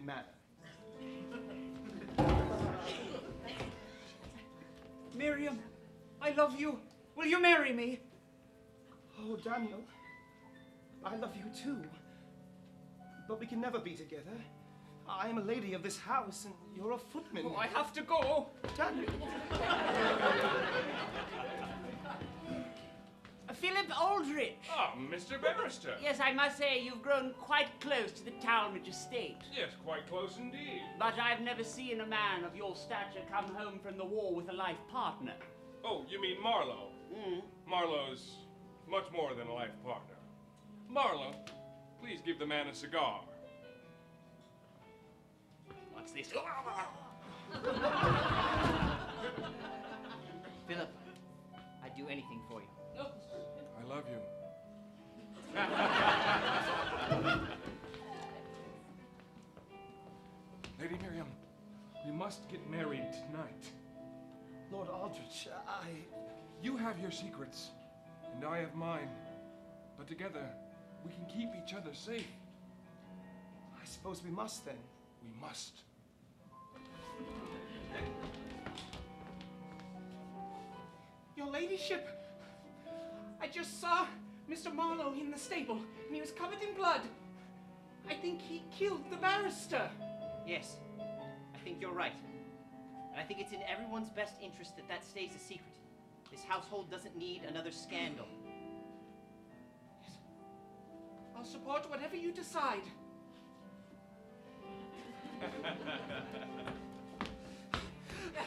Manor. Miriam, I love you. Will you marry me? Oh, Daniel, I love you too. But we can never be together. I am a lady of this house, and you're a footman. Oh, I have to go. Daniel. Philip Aldrich. Oh, Mr. Barrister. Yes, I must say you've grown quite close to the Talmadge estate. Yes, quite close indeed. But I've never seen a man of your stature come home from the war with a life partner. Oh, you mean Marlowe? Marlowe's much more than a life partner. Marlowe, please give the man a cigar. What's this? Philip, I'd do anything for you. I love you. Lady Miriam, we must get married tonight. Lord Aldrich, You have your secrets, and I have mine. But together, we can keep each other safe. I suppose we must then. We must. Your ladyship, I just saw Mr. Marlowe in the stable, and he was covered in blood. I think he killed the barrister. Yes, I think you're right. And I think it's in everyone's best interest that that stays a secret. This household doesn't need another scandal. Yes. I'll support whatever you decide.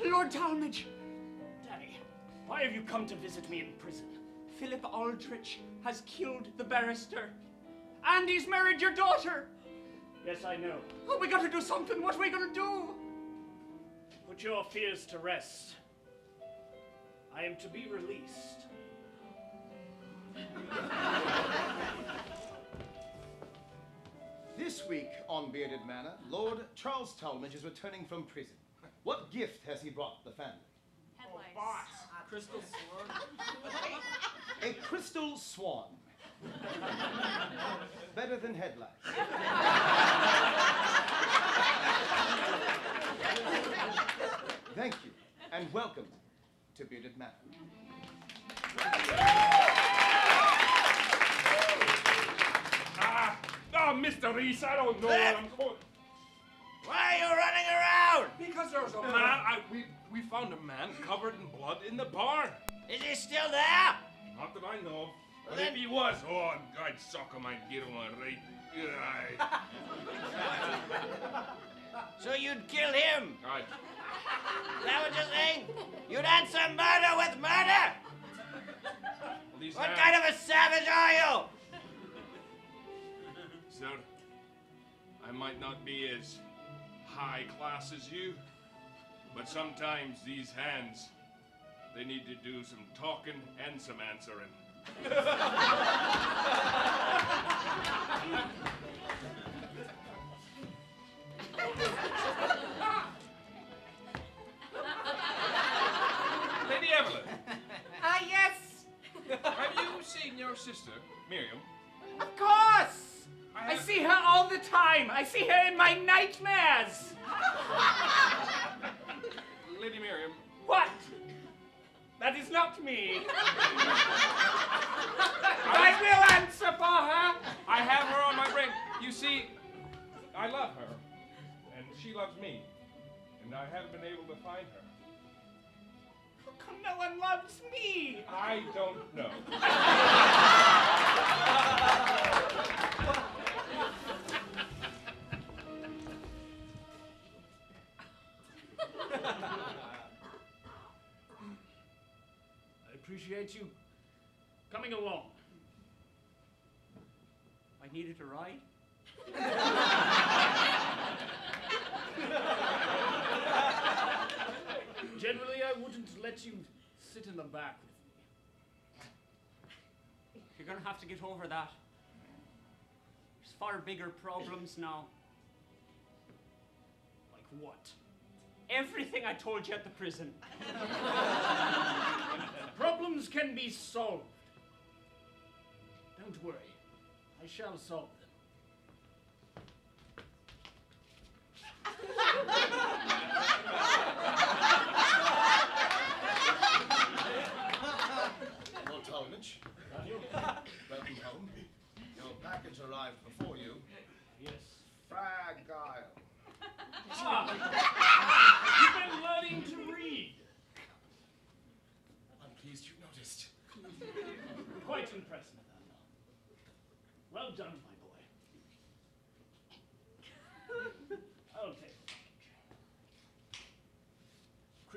Lord Talmadge. Daddy, why have you come to visit me in prison? Philip Aldrich has killed the barrister. And he's married your daughter. Yes, I know. Oh, we gotta do something. What are we gonna do? Put your fears to rest. I am to be released. This week on Bearded Manor, Lord Charles Talmadge is returning from prison. What gift has he brought the family? Headlights. Crystal sword. A crystal swan. Better than headlights. Thank you, and welcome to Bearded Manor. Oh, Mr. Reese, I don't know what I'm going. Why are you running around? Because there's a man. We found a man covered in blood in the barn. Is he still there? Not that I know of. But then- if he was, oh, I'd suck him, I'd get him a right. So you'd kill him? I'd, Is that what you're saying? You'd answer murder with murder? well, these What hands- kind of a savage are you? Sir, I might not be as high class as you, but sometimes these hands, they need to do some talking and some answering. Lady Evelyn, Ah, yes. have you seen your sister, Miriam? Of course. I have- see her all the time. I see her in my nightmares. Lady Miriam, What? That is not me. I will answer for her. I have her on my brain. You see, I love her, and she loves me, and I haven't been able to find her. How come no one loves me? I don't know. I appreciate you coming along. I needed a ride. Generally, I wouldn't let you sit in the back with me. You're gonna have to get over that. There's far bigger problems now. Like what? Everything I told you at the prison. Problems can be solved. Don't worry. I shall solve them.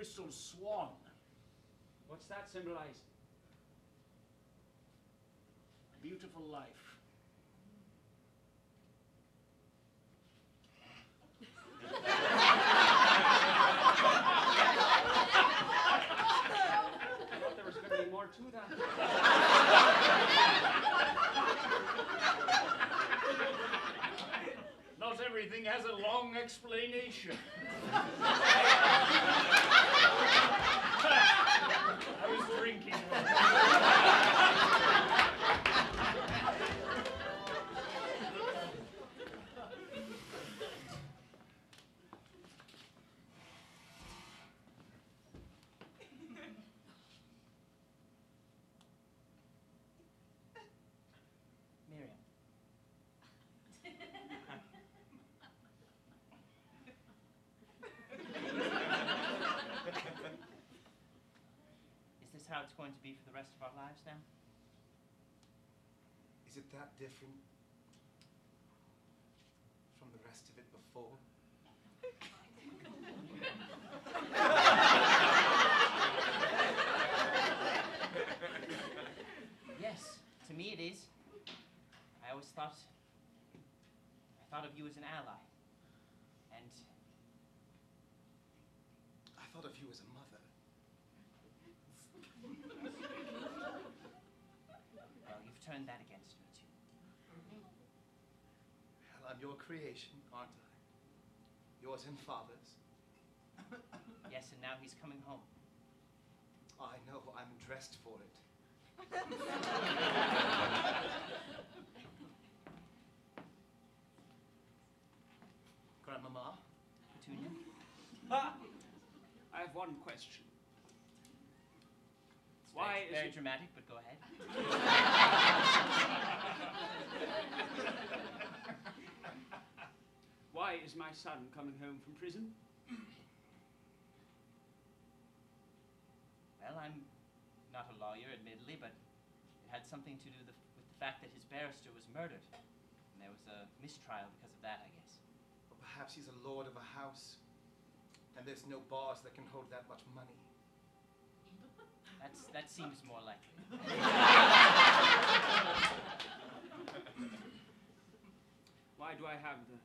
crystal swan. What's that symbolize? A beautiful life. I thought there was going to be more to that. Not everything has a long explanation. I was drinking. Miriam. Is this how it's going to be for the rest of our lives now? Is it that different from the rest of it before? Yes, to me it is. I always thought of you as an ally. And I thought of you as a mother. well, you've turned that against me too. Well, I'm your creation, aren't I? Yours and Father's. Yes, and now he's coming home. I know, I'm dressed for it. Grandmama? Petunia? I have one question. It's Why very, is very it- dramatic, but go ahead. Why is my son coming home from prison? Well, I'm not a lawyer, admittedly, but it had something to do with the fact that his barrister was murdered. And there was a mistrial because of that, I guess. Or perhaps he's a lord of a house, and there's no bars that can hold that much money. That seems more likely. Why do I have the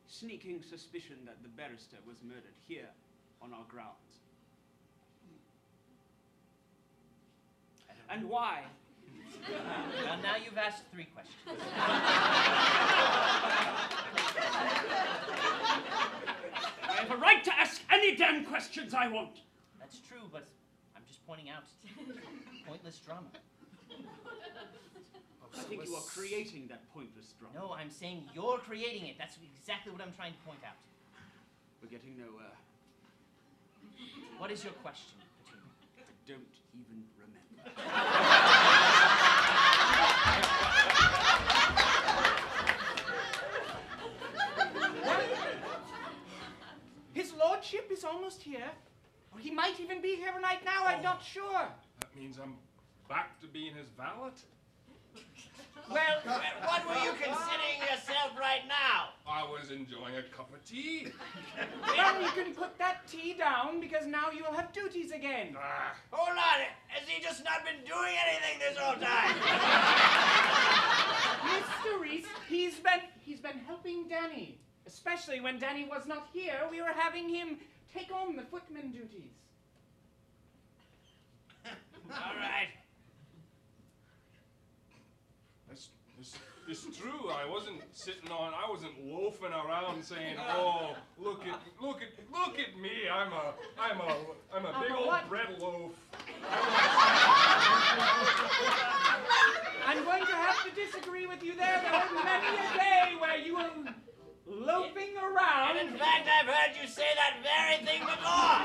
sneaking suspicion that the barrister was murdered here on our grounds? I don't know. And why? Well, now you've asked 3 questions. I have a right to ask any damn questions I want. That's true, but I'm just pointing out pointless drama. Oh, I think you are creating that pointless drama. No, I'm saying you're creating it. That's exactly what I'm trying to point out. We're getting nowhere. What is your question, Petunia? I don't even remember. His lordship is almost here. Or he might even be here right now, I'm not sure. That means I'm back to being his valet? Well, What were you considering yourself right now? I was enjoying a cup of tea. well, you can put that tea down because now you'll have duties again. Ah, Hold on, has he just not been doing anything this whole time? Mr. Reese, he's been helping Danny. Especially when Danny was not here, we were having him take on the footman duties. All right. It's true. I wasn't loafing around saying, "Oh, look at me. I'm a big old what? bread loaf." I'm going to have to disagree with you there. There was many a day where you were loafing around. And in fact, I've heard you say that very thing before.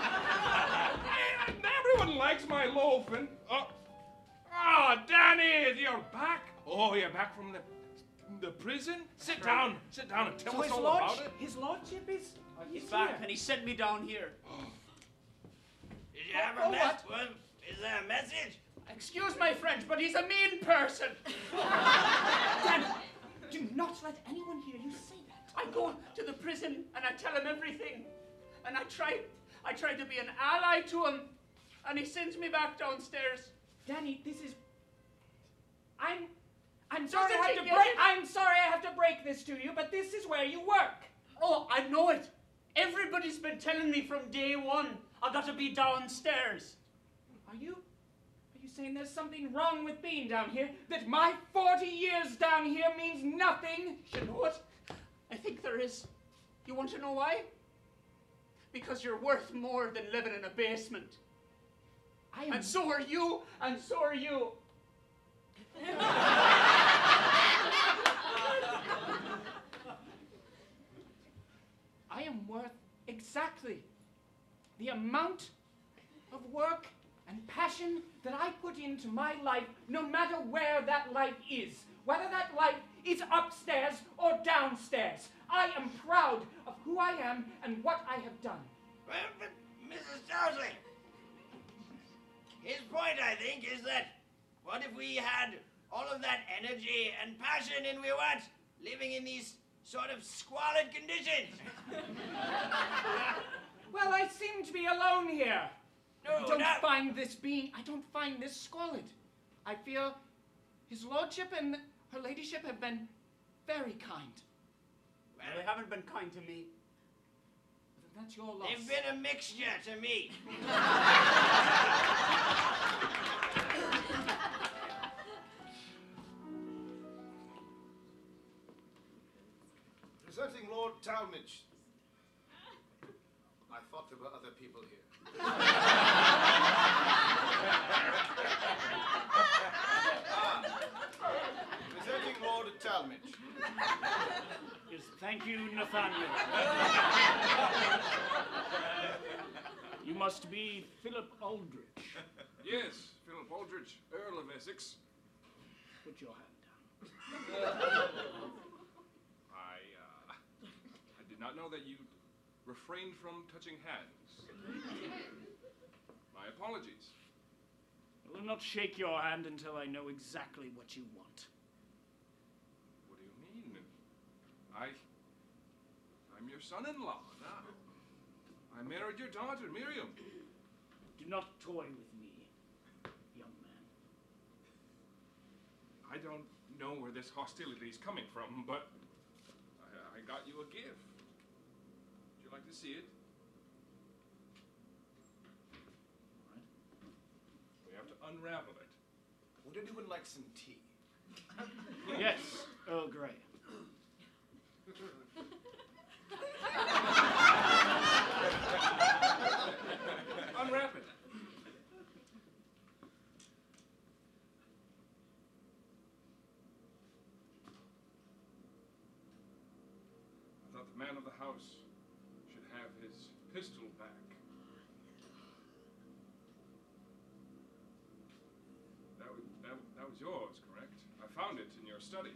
Everyone likes my loafing. Danny, you're back. Oh, you're back from the prison? Sit down and tell So us all about it. his lordship is He's here. back and he sent me down here. Did you have Oh, a mess? Is there a message? Excuse my French, but he's a mean person. Danny, do not let anyone hear you say that. I go to the prison and I tell him everything. And I try I tried to be an ally to him, and he sends me back downstairs. Danny, this is... I'm sorry Doesn't I he have to get break... it? I'm sorry I have to break this to you, but this is where you work. Oh, I know it. Everybody's been telling me from day one I got to be downstairs. Are you saying there's something wrong with being down here? That my 40 years down here means nothing? You know what? I think there is. You want to know why? Because you're worth more than living in a basement. And so are you, and so are you. I am worth exactly the amount of work and passion that I put into my life, no matter where that life is. Whether that life is upstairs or downstairs. I am proud of who I am and what I have done. Well, but Mrs. Dursley, his point, I think, is that what if we had all of that energy and passion and we weren't living in these sort of squalid conditions? Well, I seem to be alone here. No, I don't not... find this squalid. I feel his lordship and her ladyship have been very kind. Well, They haven't been kind to me. That's your loss. they've been a mixture to me. Presenting Lord Talmadge. I thought there were other people here. Presenting Lord Talmadge. Yes, thank you, Nathaniel. You must be Philip Aldrich. Yes, Philip Aldrich, Earl of Essex. Put your hand down. I did not know that you refrained from touching hands. My apologies. I will not shake your hand until I know exactly what you want. What do you mean? I'm your son-in-law. I married your daughter, Miriam. Do not toy with me, young man. I don't know where this hostility is coming from, but I got you a gift. Would you like to see it? We have to unravel it. Would anyone like some tea? Yes, Earl Grey. Unwrap it. I thought the man of the house should have his pistol back. That was yours, correct? I found it in your study.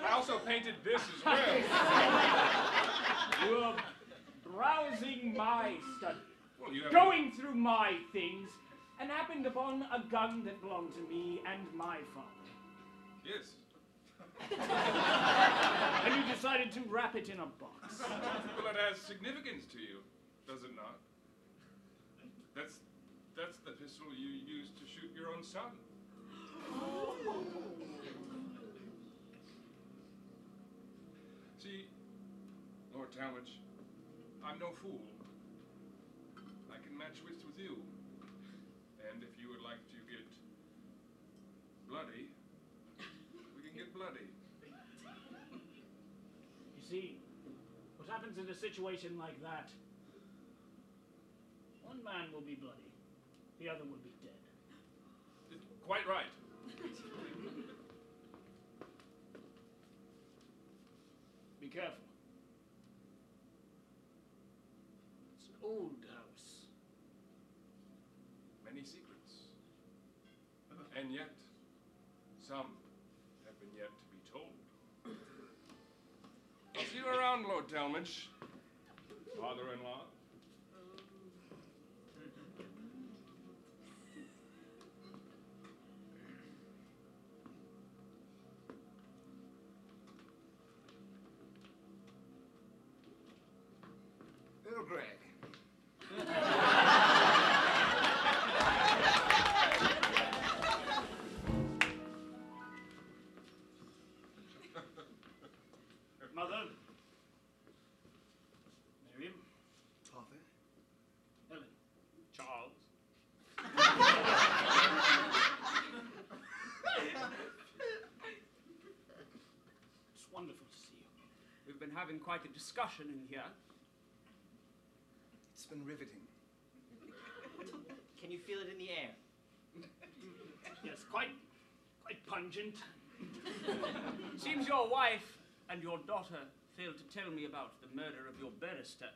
I also painted this as well. You are browsing my study, Well, you have going through my things, and happened upon a gun that belonged to me and my father. Yes. And you decided to wrap it in a box. Well, it has significance to you, does it not? That's the pistol you used to shoot your own son. See, Lord Talmadge, I'm no fool. I can match wits with you. And if you would like to get bloody, we can get bloody. You see, what happens in a situation like that? One man will be bloody, the other will be dead. Quite right. Be careful. It's an old house. Many secrets. And yet, some been yet to be told. I'll see you around, Lord Talmadge. Father-in-law. Earl Grey. Mother. Miriam. Father? Helen. Charles. It's wonderful to see you. We've been having quite a discussion in here. It's been riveting. Can you feel it in the air? Yes, quite pungent. Seems your wife and your daughter failed to tell me about the murder of your barrister.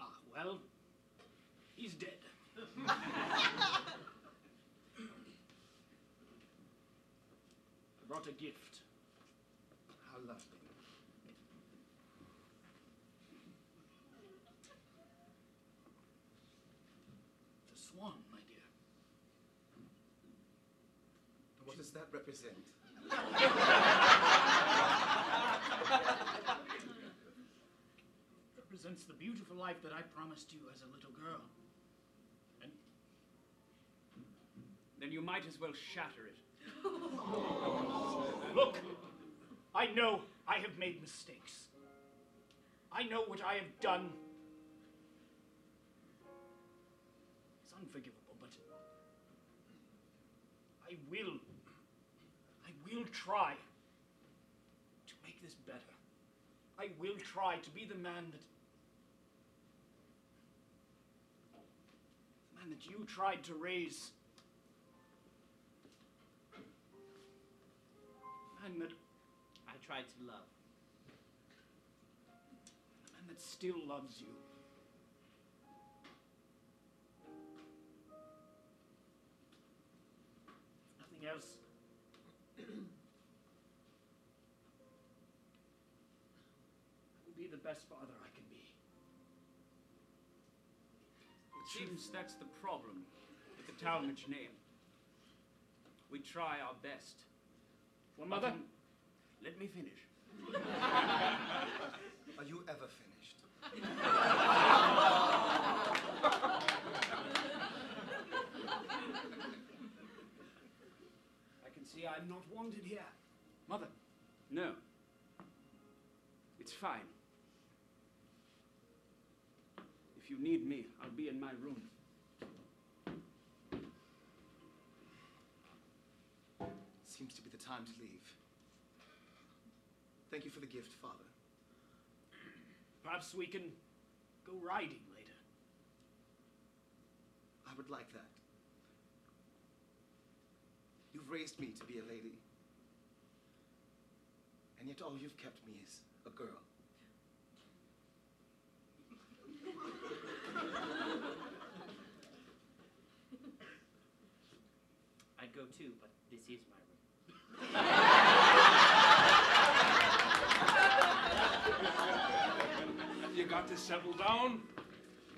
Ah, well, he's dead. I brought a gift. How lovely. The swan, my dear. What does that represent? Represents the beautiful life that I promised you as a little girl. And then you might as well shatter it. Look, I know I have made mistakes. I know what I have done. It's unforgivable, but I will try to make this better. I will try to be the man that you tried to raise. The man that I tried to love. the man that still loves you. If nothing else, I will be the best father I can be. It seems that's the problem with the Talmadge name. We try our best. Well, Mother, let me finish. Are you ever finished? I can see I'm not wanted here. Mother. No. It's fine. If you need me, I'll be in my room. Seems to be the time to leave. Thank you for the gift, Father. Perhaps we can go riding later. I would like that. You've raised me to be a lady. And yet all you've kept me is a girl. I'd go too, but this is my room. You got to settle down.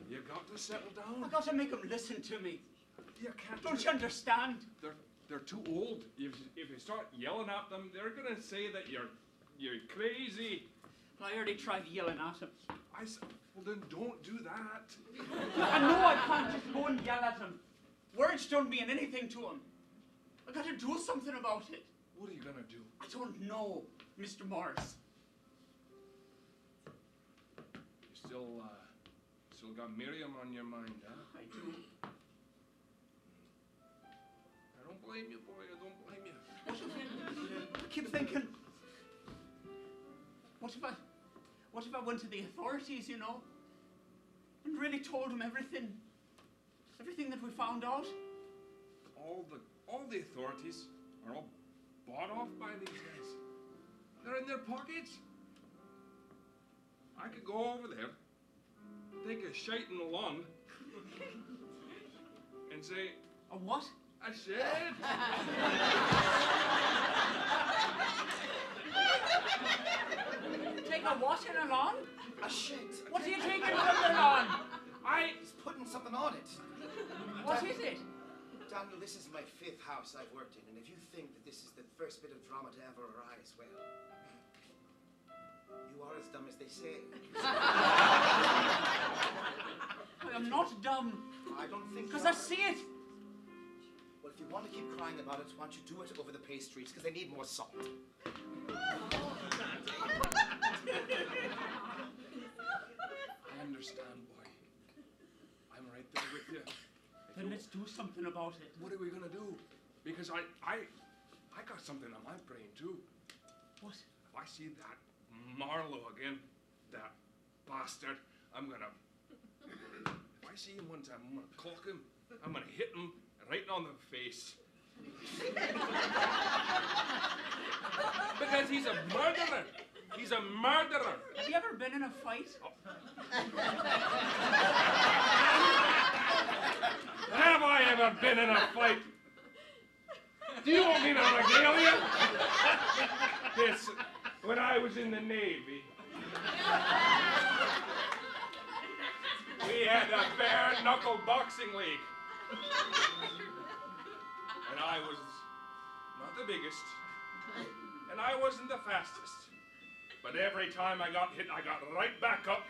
You got to settle down. I gotta make them listen to me. You can't. Don't you understand? They're too old. If you start yelling at them, they're gonna say that you're crazy. I already tried yelling at him. Well, then don't do that. I know I can't just go and yell at him. Words don't mean anything to him. I gotta do something about it. What are you gonna do? I don't know, Mr. Morris. You still got Miriam on your mind, huh? I do. I don't blame you, boy. I don't blame you. I keep thinking, what if I went to the authorities, you know, and really told them everything that we found out? All the authorities are all bought off by these guys. They're in their pockets. I could go over there, take a shite in the lawn, and say, A what? A shed? Take a what in a lawn? A shed. What are you taking from the lawn? He's putting something on it. What is it? Daniel, this is my 5th house I've worked in, and if you think that this is the first bit of drama to ever arise, well, you are as dumb as they say. I am not dumb. I don't think Because you I are. see it. Well, if you want to keep crying about it, why don't you do it over the pastries, because they need more salt. I understand, boy. I'm right there with you. Then let's do something about it. What are we gonna do? Because I got something on my brain too. What? If I see that Marlowe again, that bastard, I'm gonna. If I see him one time, I'm gonna clock him. I'm gonna hit him right on the face. Because he's a murderer. He's a murderer. Have you ever been in a fight? Have I ever been in a fight? Do you want me to regale you? This, when I was in the Navy, we had a bare knuckle boxing league. And I was not the biggest, and I wasn't the fastest. But every time I got hit, I got right back up.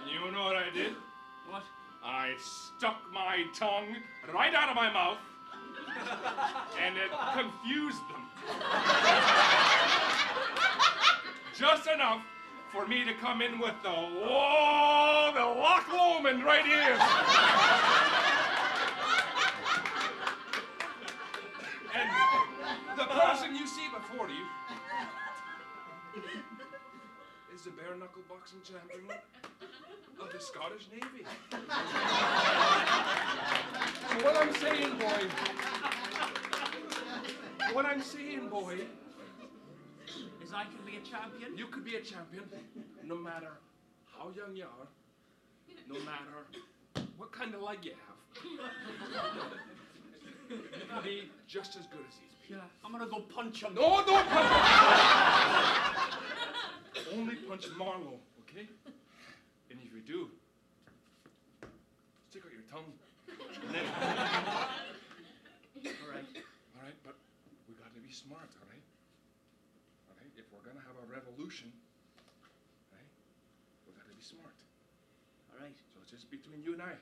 You know what I did? What? I stuck my tongue right out of my mouth, and it confused them. Just enough for me to come in with the Loch Lomond right here. And the person you see before you is the bare knuckle boxing champion of the Scottish Navy. So what I'm saying, boy, Is I can be a champion? you could be a champion no matter how young you are, no matter what kind of leg you have. You can be just as good as these people. Yeah. I'm gonna go punch him. No, don't punch him. Only punch Marlowe, okay? And if you do, stick out your tongue. And then... All right, but we got to be smart, all right? All right, if we're going to have a revolution, right, we got to be smart. All right. So it's just between you and I.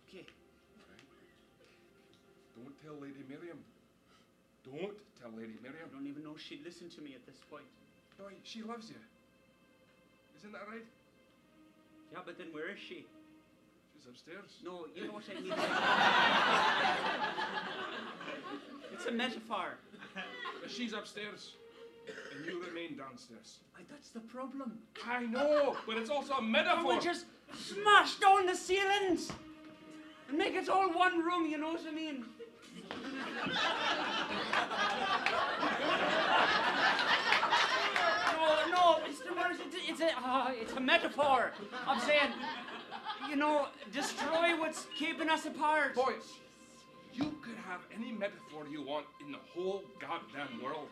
Okay. All right? Don't tell Lady Miriam. Don't tell Lady I Miriam. don't even know she'd listen to me at this point. Boy, she loves you. Isn't that right? Yeah, but then where is she? She's upstairs. No, you know what I mean. It's a metaphor. She's upstairs, and you remain downstairs. That's the problem. I know, but it's also a metaphor. We just smash down the ceilings and make it all one room. You know what I mean? No, Mr. Morris, it's a metaphor. I'm saying, you know, destroy what's keeping us apart. Boys, you could have any metaphor you want in the whole goddamn world.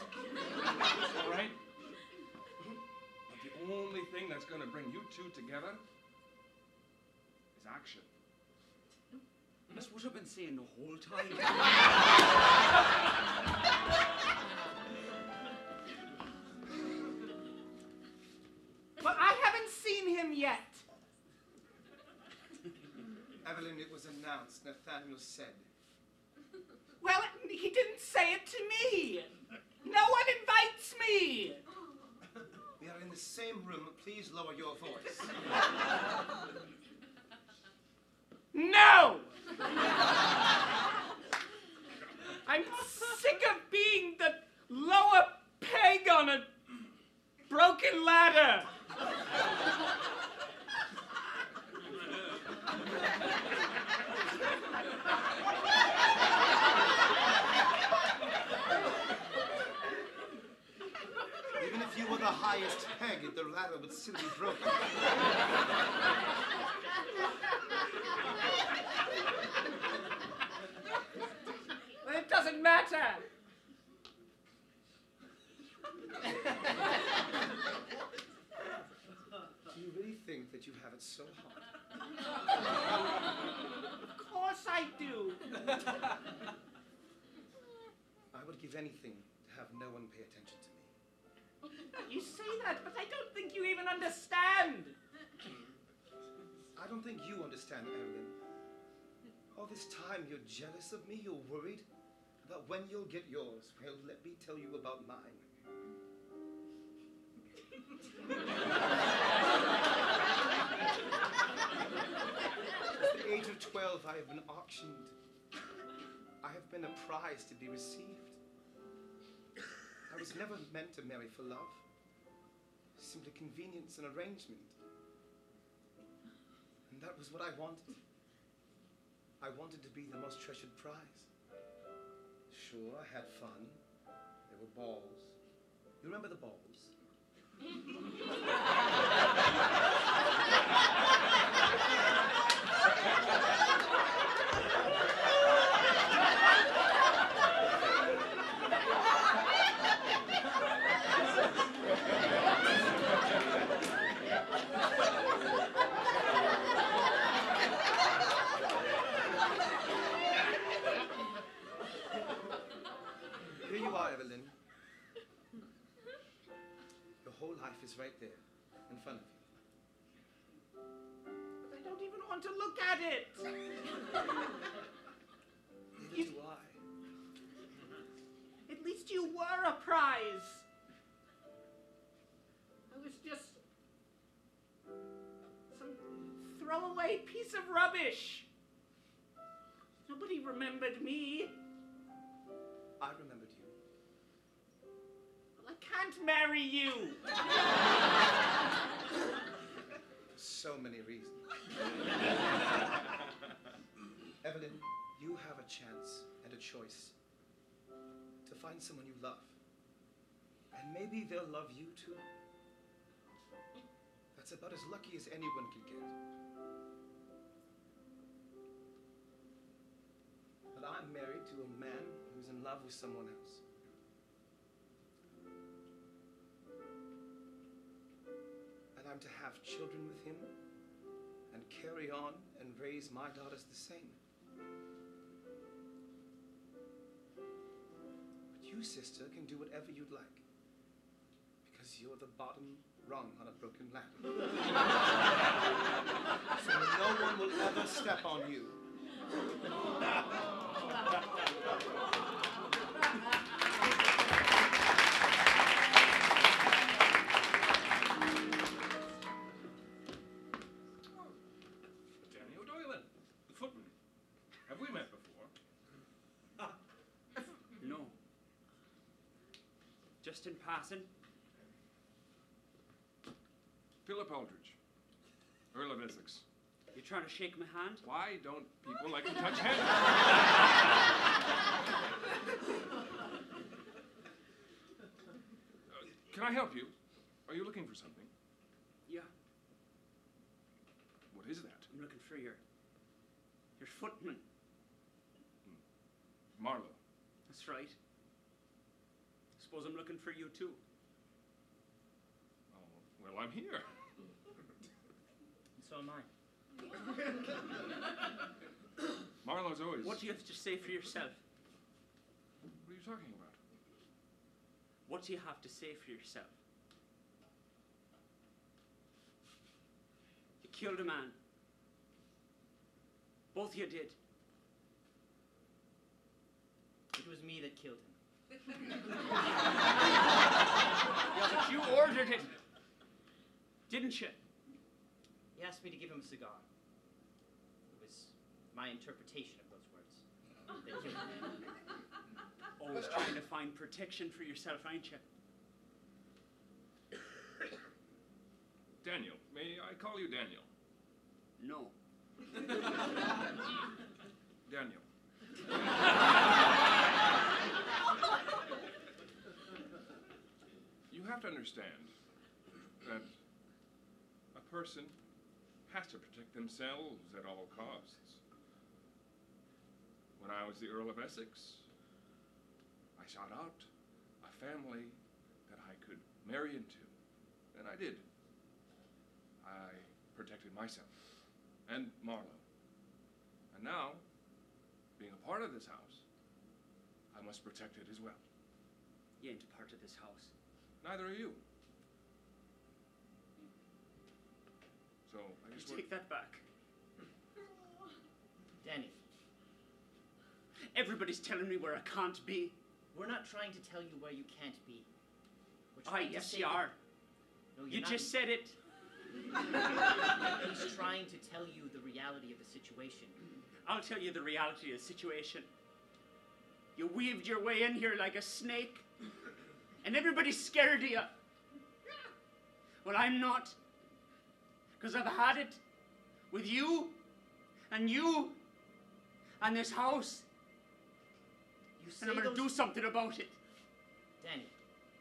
All right? But the only thing that's going to bring you two together is action. That's what I've been saying the whole time. But I haven't seen him yet. Evelyn, it was announced, Nathaniel said. Well, he didn't say it to me. No one invites me. We are in the same room. Please lower your voice. No! I'm sick of being the lower peg on a broken ladder. Even if you were the highest peg, the ladder would still be broken. matter? Do you really think that you have it so hard? Of course I do. I would give anything to have no one pay attention to me. You say that, but I don't think you even understand. I don't think you understand, Evelyn. All this time you're jealous of me, you're worried about when you'll get yours. Well, let me tell you about mine. At the age of 12, I have been auctioned. I have been a prize to be received. I was never meant to marry for love. Simply convenience and arrangement. And that was what I wanted. I wanted to be the most treasured prize. Sure, I had fun. There were balls. You remember the balls? Here you are, Evelyn. Your whole life is right there, in front of you. But I don't even want to look at it. Neither do I. At least you were a prize. I was just some throwaway piece of rubbish. Nobody remembered me. I remembered you. Well, I can't marry you. For so many reasons. Evelyn, you have a chance and a choice to find someone you love. And maybe they'll love you too. That's about as lucky as anyone could get. But I'm married to a man who's in love with someone else. And I'm to have children with him and carry on and raise my daughters the same. But you, sister, can do whatever you'd like. Because you're the bottom rung on a broken ladder. So no one will ever step on you. Daniel Doylan, the footman. Have we met before? No. Just in passing. Philip Aldrich, Earl of Essex. You trying to shake my hand? Why don't people like to touch hands? Can I help you? Are you looking for something? Yeah, What is that? I'm looking for your footman. Marlowe. That's right. Suppose I'm looking for you too. Oh, well, I'm here. And so am I. Marlowe's always... What do you have to say for yourself? What are you talking about? What do you have to say for yourself? You killed a man. Both of you did. It was me that killed him. Yeah, but you ordered it. Didn't you? He asked me to give him a cigar. It was my interpretation of those words that killed him. Always trying to find protection for yourself, ain't you? Daniel. May I call you Daniel? No. Daniel. You have to understand that a person has to protect themselves at all costs. When I was the Earl of Essex, I sought out a family that I could marry into, and I did. I protected myself and Marlowe. And now, being a part of this house, I must protect it as well. You ain't a part of this house. Neither are you. So, I You just take that back. Danny, Everybody's telling me where I can't be. we're not trying to tell you where you can't be. We're Ah, trying to yes, say you that- are. No, you're You not. just said it. He's trying to tell you the reality of the situation. I'll tell you the reality of the situation. You weaved your way in here like a snake, and everybody's scared of you. Well, I'm not. Because I've had it with you and this house. You say And I'm going those... to do something about it. Danny,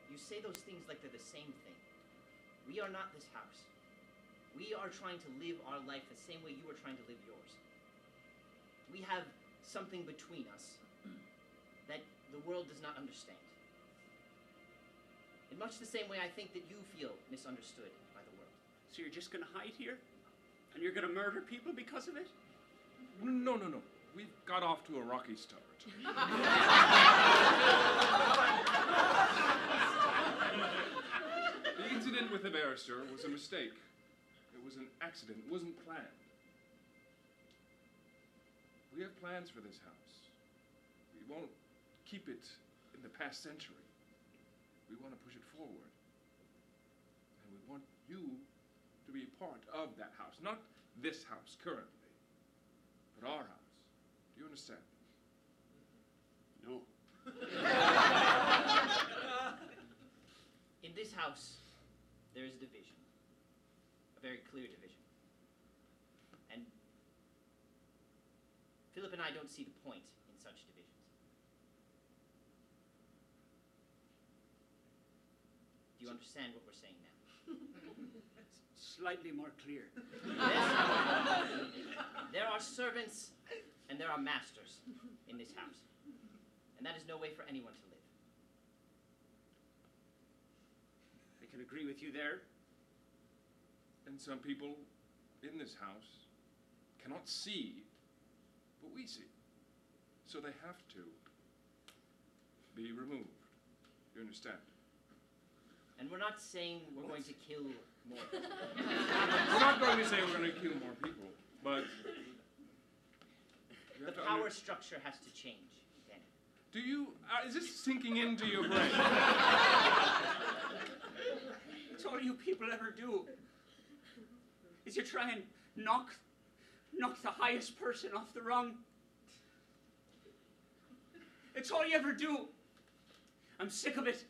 you say those things like they're the same thing. We are not this house. We are trying to live our life the same way you are trying to live yours. We have something between us that the world does not understand. In much the same way I think that you feel misunderstood by the world. So you're just going to hide here? And you're going to murder people because of it? No. We've got off to a rocky start. The incident with the barrister was a mistake. It was an accident. It wasn't planned. We have plans for this house. We won't keep it in the past century. We want to push it forward. And we want you to be a part of that house. Not this house currently, but our house. Do you understand? No. In this house, there is a division. A very clear division. And Philip and I don't see the point in such divisions. Do you understand what we're saying now? Slightly more clear. There are servants and there are masters in this house. And that is no way for anyone to live. I can agree with you there. And some people in this house cannot see what we see. So they have to be removed. You understand? And we're not saying we're going to kill more people. We're not going to say we're going to kill more people, but you The have to power structure has to change, Danny. Do you? Is this sinking into your brain? It's all you people ever do. Is you try and knock the highest person off the rung. It's all you ever do. I'm sick of it.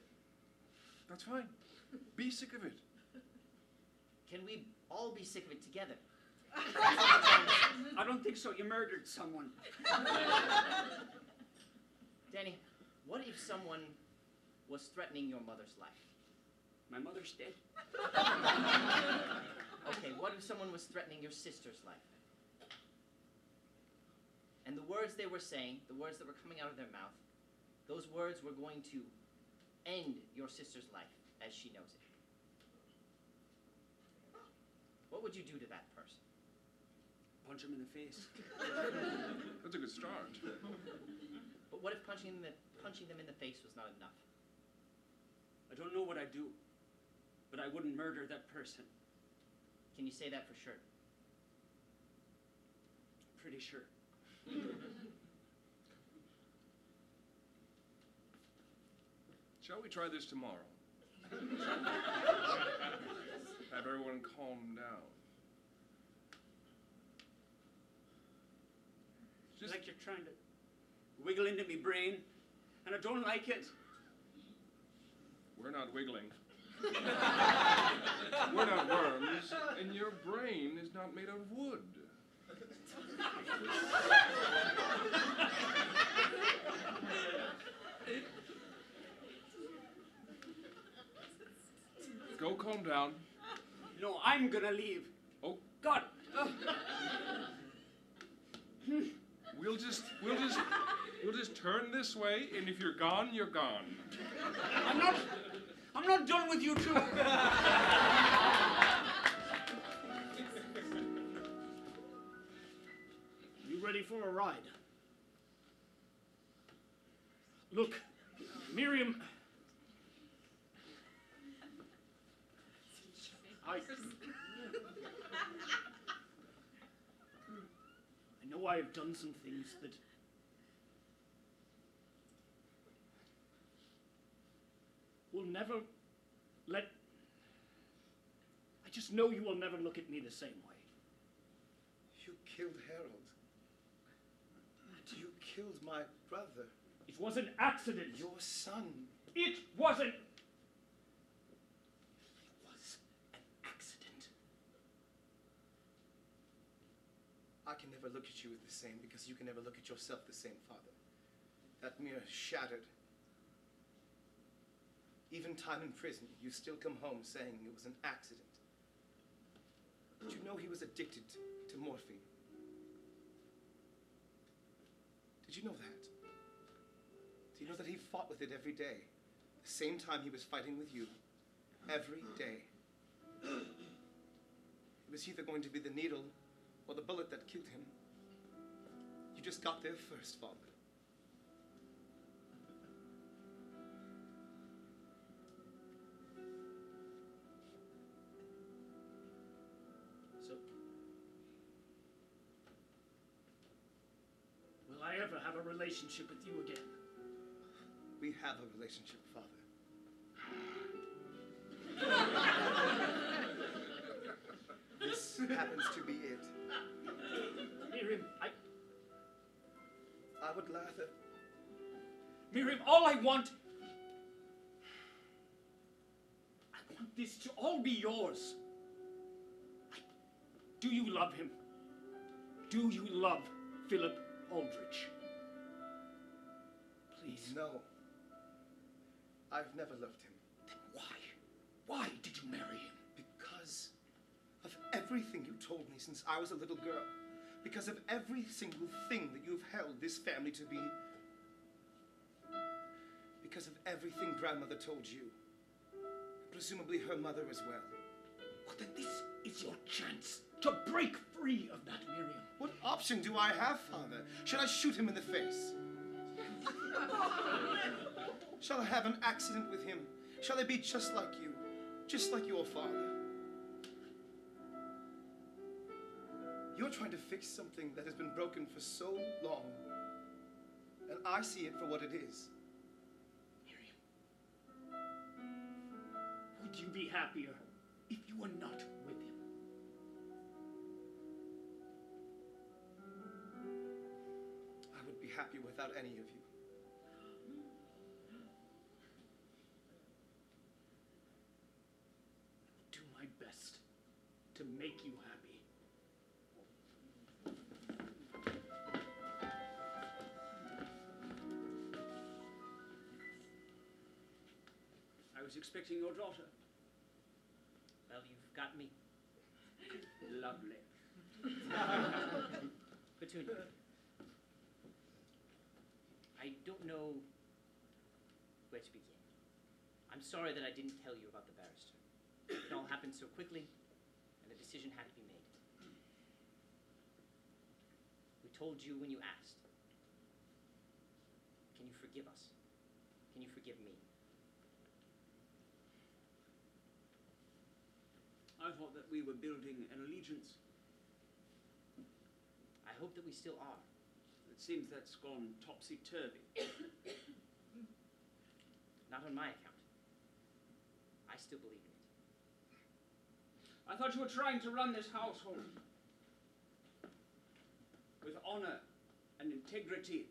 That's fine. Be sick of it. Can we all be sick of it together? I don't think so. You murdered someone. Danny, what if someone was threatening your mother's life? My mother's dead. Okay, what if someone was threatening your sister's life? And the words they were saying, the words that were coming out of their mouth, those words were going to end your sister's life as she knows it. What would you do to that person? Punch him in the face. That's a good start. But what if punching them in the face was not enough? I don't know what I'd do, but I wouldn't murder that person. Can you say that for sure? Pretty sure. Shall we try this tomorrow? Have everyone calm down. It's like you're trying to wiggle into me brain, and I don't like it. We're not wiggling. We're not worms, and your brain is not made of wood. Go calm down. No, I'm gonna leave. Oh, God. we'll just turn this way, and if you're gone, you're gone. I'm not done with you two. You ready for a ride? Look, Miriam. I know I have done some things that will never let. I just know you will never look at me the same way. You killed Harold. And you killed my brother. It was an accident. Your son. It wasn't. It was an accident. I can never look at you the same because you can never look at yourself the same, Father. That mirror shattered. Even time in prison, you still come home saying it was an accident. Did you know he was addicted to morphine? Did you know that? Do you know that he fought with it every day? The same time he was fighting with you. Every day. It was either going to be the needle or the bullet that killed him. You just got there first, Father. So, will I ever have a relationship with you again? We have a relationship, Father. This happens to be it. Miriam, I would rather. Miriam, all I want this to all be yours. Do you love him? Do you love Philip Aldrich? Please. No. I've never loved him. Then why? Why did you marry him? Because of everything you told me since I was a little girl. Because of every single thing that you've held this family to be. Because of everything grandmother told you. Presumably her mother as well. Well, then this is your chance to break free of that, Miriam. What option do I have, Father? Should I shoot him in the face? Shall I have an accident with him? Shall I be just like you? Just like your father? You're trying to fix something that has been broken for so long. And I see it for what it is. Miriam, would you be happier if you were not with him? I would be happy without any of you. Do my best to make you happy. I was expecting your daughter. Well, you've got me. Lovely. Petunia. I don't know where to begin. I'm sorry that I didn't tell you about the barrister. It all happened so quickly, and a decision had to be made. We told you when you asked. Can you forgive us? Can you forgive me? I thought that we were building an allegiance. I hope that we still are. It seems that's gone topsy-turvy. Not on my account. I still believe in it. I thought you were trying to run this household with honor and integrity,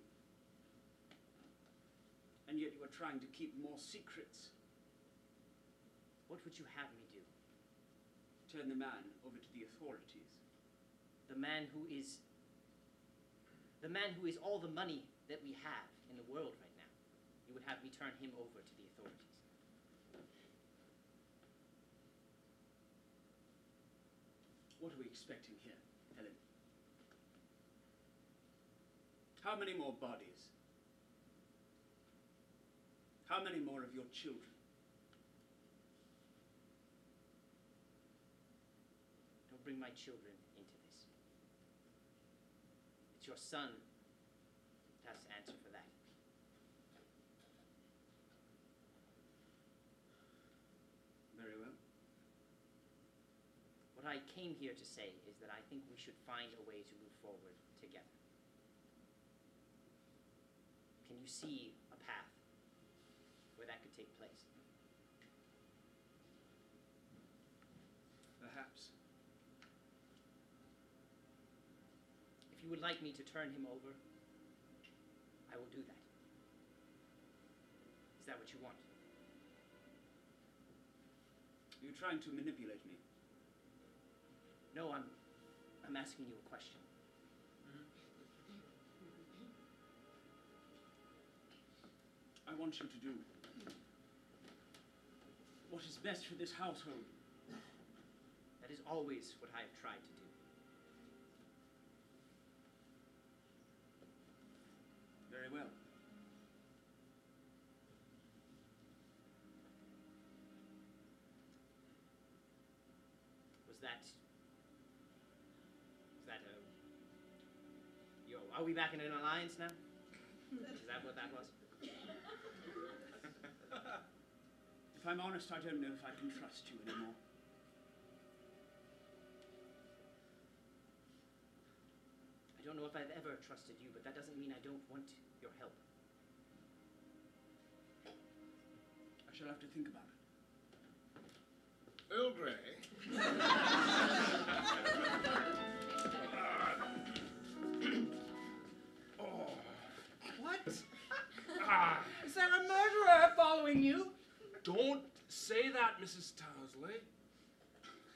and yet you were trying to keep more secrets. What would you have me do? Turn the man over to the authorities. The man who is all the money that we have in the world right now. You would have me turn him over to the authorities. What are we expecting here, Helen? How many more bodies? How many more of your children? Don't bring my children into this. It's your son that has to answer for that. Very well. What I came here to say is that I think we should find a way to move forward together. Can you see a path where that could take place? Perhaps. If you would like me to turn him over, I will do that. Is that what you want? Are you trying to manipulate me? No, I'm asking you a question. I want you to do what is best for this household. That is always what I have tried to do. Very well. Was that are we back in an alliance now? Is that what that was? If I'm honest, I don't know if I can trust you anymore. I don't know if I've ever trusted you, but that doesn't mean I don't want your help. I shall have to think about it. Earl Grey. What? Is there a murderer following you? Don't say that, Mrs. Towsley.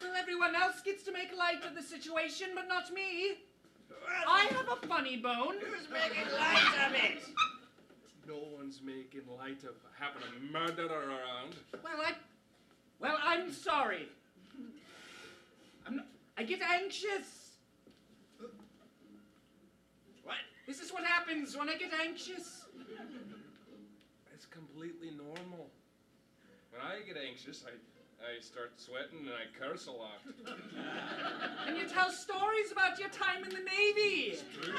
Well, everyone else gets to make light of the situation, but not me. I have a funny bone. Who's making light of it? No one's making light of having a murderer around. Well, I'm sorry. I get anxious. What? This is what happens when I get anxious. It's completely normal. When I get anxious, I start sweating and I curse a lot. And you tell stories about your time in the Navy. It's true.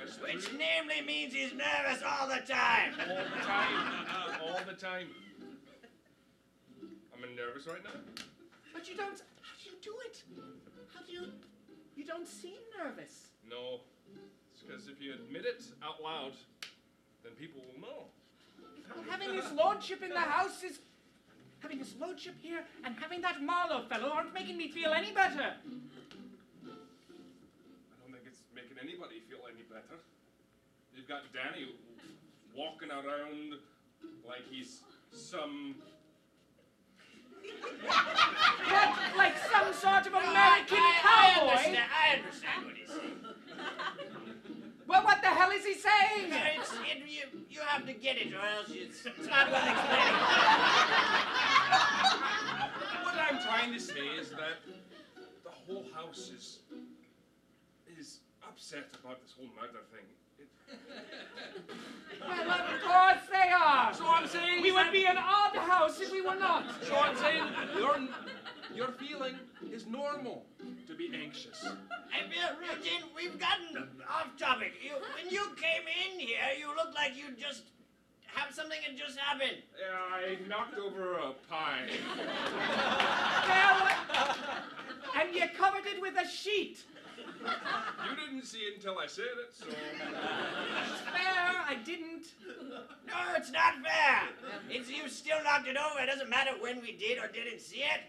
It's Which true. namely means he's nervous all the time. All the time. All the time. I'm nervous right now. But you don't. How do you do it? How do you? You don't seem nervous. No. It's because if you admit it out loud, then people will know. Well, having his lordship in the house is. Having his lordship here and having that Marlowe fellow aren't making me feel any better. I don't think it's making anybody feel any better. You've got Danny walking around like he's some... What? Like some sort of American cowboy? I understand what he's saying. Well, what the hell is he saying? You have to get it, or else it's not worth explaining. What I'm trying to say is that the whole house is upset about this whole murder thing. Well, of course they are. So I'm saying We would be an odd house if we were not. So I'm saying your feeling is normal to be anxious. I feel, Eugene, we've gotten off topic. When you came in here, you looked like you just have something that just happened. Yeah, I knocked over a pie. Well, and you covered it with a sheet. You didn't see it until I said it, so... It's fair, I didn't. No, it's not fair. It's you still knocked it over. It doesn't matter when we did or didn't see it.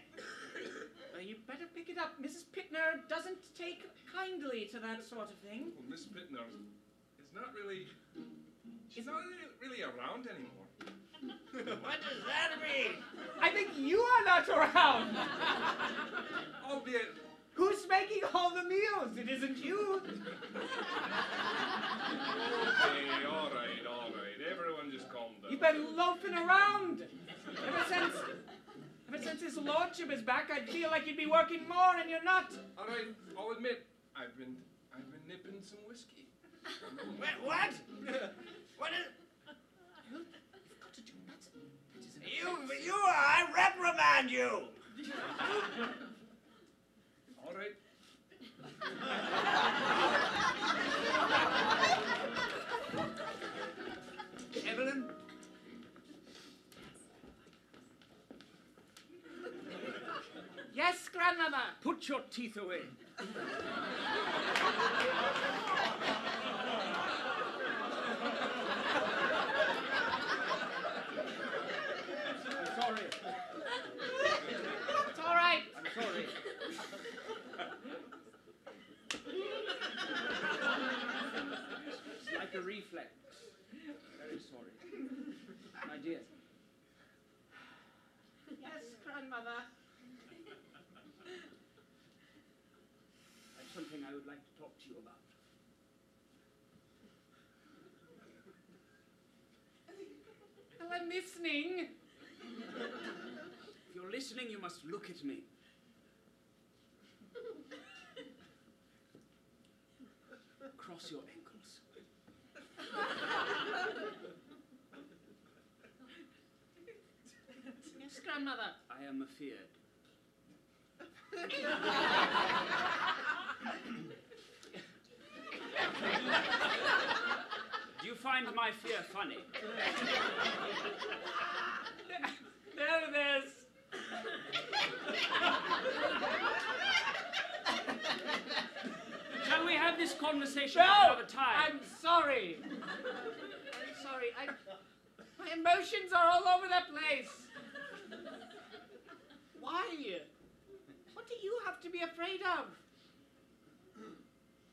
Well, you better pick it up. Mrs. Pittner doesn't take kindly to that sort of thing. Well, Miss Pittner is not really... She's not really around anymore. What does that mean? I think you are not around. Albeit... Who's making all the meals? It isn't you. Okay, all right. Everyone just calm down. You've been loafing around. Ever since his lordship is back, I feel like you'd be working more, and you're not. All right, I'll admit, I've been nipping some whiskey. What? What is... You've got to do that. understand you. All right. Evelyn? Yes, grandmother. Put your teeth away. I'm sorry. It's all right. I'm sorry. It's like a reflex. Very sorry. My dear. Yes, grandmother. I've something I would like to talk to you about. Well, I'm listening. If you're listening, you must look at me. Cross your ankles. Yes, grandmother. I am afeard. Do you find my fear funny? There it is. Shall we have this conversation No, another time? I'm sorry. I'm sorry. My emotions are all over the place. Why? What do you have to be afraid of?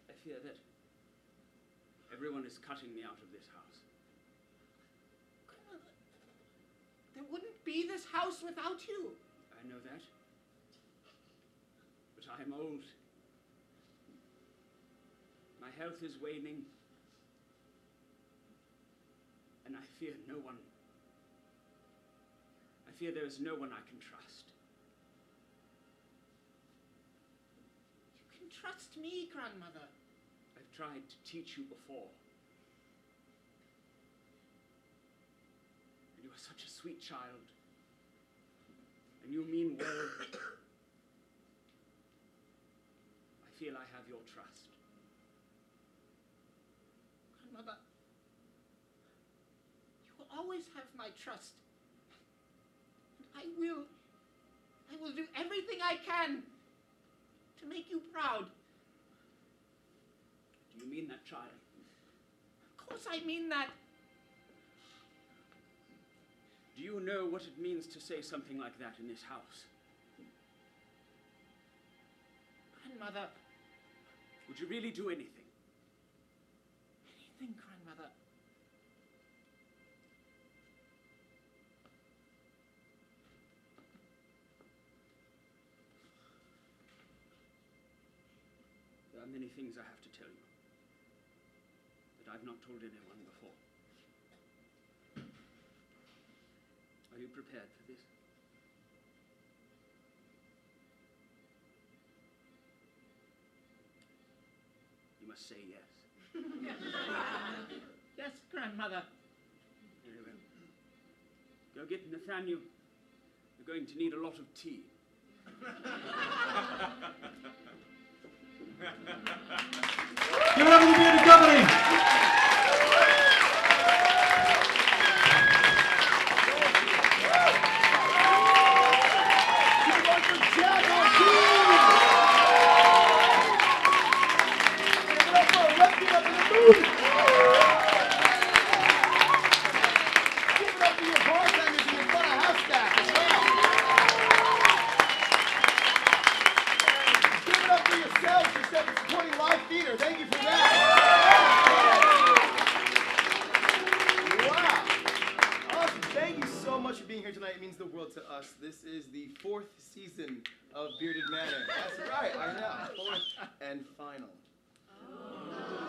I fear that everyone is cutting me out of this house. There wouldn't be this house without you. I know that. But I am old. My health is waning. And I fear no one. I fear there is no one I can trust. You can trust me, grandmother. I've tried to teach you before. And you are such a sweet child. And you mean well. I feel I have your trust. Grandmother, you will always have my trust. And I will do everything I can to make you proud. Do you mean that, child? Of course I mean that. Do you know what it means to say something like that in this house? Grandmother. Would you really do anything? Anything, grandmother. There are many things I have to tell you that I've not told anyone before. Are you prepared for this? You must say yes. Yes, grandmother. Very well. Go get Nathaniel. You're going to need a lot of tea. Give it up for the Bearded Company! Thank you for that. Wow. Awesome. Thank you so much for being here tonight. It means the world to us. This is the 4th season of Bearded Manor. That's right. I know. 4th and final.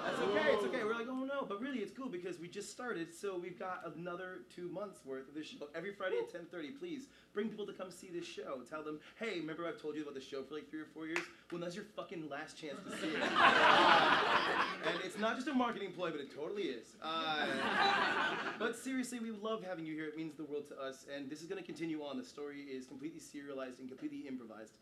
That's okay. It's okay. We're like, oh no, but really it's cool because we just started, so we've got another 2 months worth of this show. Every Friday at 10:30, please bring people to come see this show. Tell them, hey, remember I've told you about the show for like 3 or 4 years? Well, now's your fucking last chance to see it. And it's not just a marketing ploy, but it totally is. But seriously, we love having you here. It means the world to us, and this is going to continue on. The story is completely serialized and completely improvised.